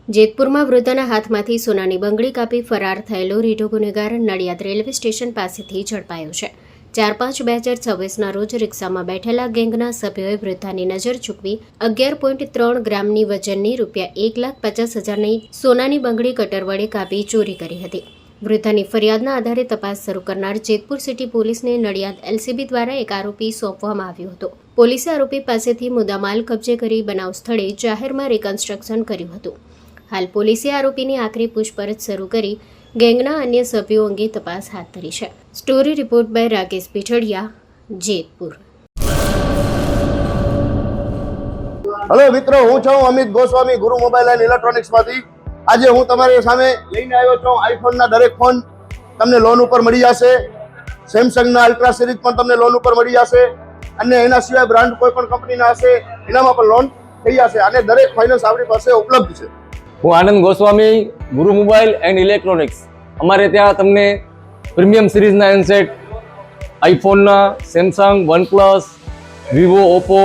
જેતપુરમાં વૃદ્ધના હાથમાંથી સોનાની બંગડી કાપી ફરાર થયેલો રીઢો ગુનેગાર નડિયાદ રેલવે સ્ટેશન પાસેથી ઝડપાયો છે। 4/5/2026ના રોજ રિક્ષામાં બેઠેલા ગેંગના સભ્યોએ વૃદ્ધાની નજર ચૂકવી 11.3 ગ્રામની વજનની ₹1,50,000ની સોનાની બંગડી કટર વડે કાપી ચોરી કરી હતી। વૃદ્ધાની ફરિયાદના આધારે તપાસ શરૂ કરનાર જેતપુર સિટી પોલીસને નડિયાદ એલસીબી દ્વારા એક આરોપી સોંપવામાં આવ્યો હતો। પોલીસે આરોપી પાસેથી મુદ્દામાલ કબજે કરી બનાવ સ્થળે જાહેરમાં રિકન્સ્ટ્રક્શન કર્યું હતું। હાલ પોલીસે આરોપીની આખરી પૂછપરછ શરૂ કરી ગેંગના અન્ય સભ્યો અંગે તપાસ હાથ ધરી છે। Story report by Rakesh Pithadiya, Jetpur. Hello मित्रों, हूँ छूँ अमित गोस्वामी गुरु मोबाइल एंड इलेक्ट्रॉनिक्स मांथी। आज हूँ तमारी सामे लईने आव्यो छुं आईफोन ना दरेक फोन तमने लोन पर मळी जशे। सैमसंग ना अल्ट्रा सीरीज पण तमने लोन पर मळी जशे अने एना सिवाय ब्रांड कोई पण कंपनी ना हशे एनामां पण लोन थई जशे अने दरेक फाइनेंस आपणी पासे उपलब्ध छे। હું આનંદ ગોસ્વામી ગુરુ મોબાઈલ એન્ડ ઇલેક્ટ્રોનિક્સ અમારે ત્યાં તમને પ્રીમિયમ સિરીઝના હેન્ડસેટ આઈફોનના સેમસંગ વનપ્લસ વિવો ઓપ્પો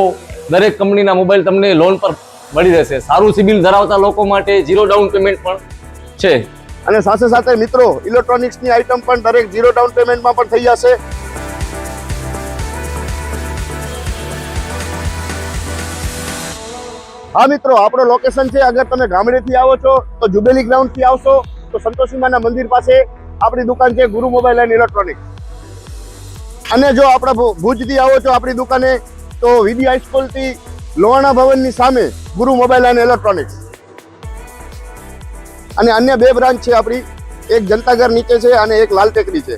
દરેક કંપનીના મોબાઈલ તમને લોન પર મળી રહેશે। સારું સિબિલ ધરાવતા લોકો માટે 0 ડાઉન પેમેન્ટ પણ છે અને સાથે સાથે મિત્રો ઇલેક્ટ્રોનિક્સની આઇટમ પણ દરેક 0 ડાઉન પેમેન્ટમાં પણ થઈ જશે। हाँ मित्रों, आपणो लोकेशन है, अगर तमे गामडेथी आवो छो तो जुबेली ग्राउंड थी आवशो तो संतोषी माना मंदिर पासे आपणी दुकान है गुरु मोबाइल एंड इलेक्ट्रॉनिक्स। अने जो आपणा भुजथी आवो छो आपणी दुकाने तो वीडी हाईस्कूल थी लोहाणा भवननी सामे गुरु मोबाइल एंड इलेक्ट्रॉनिक्स अने अन्य 2 ब्रांच है आपणी, एक जनताघर नीचे है अने एक लाल टेकरी है।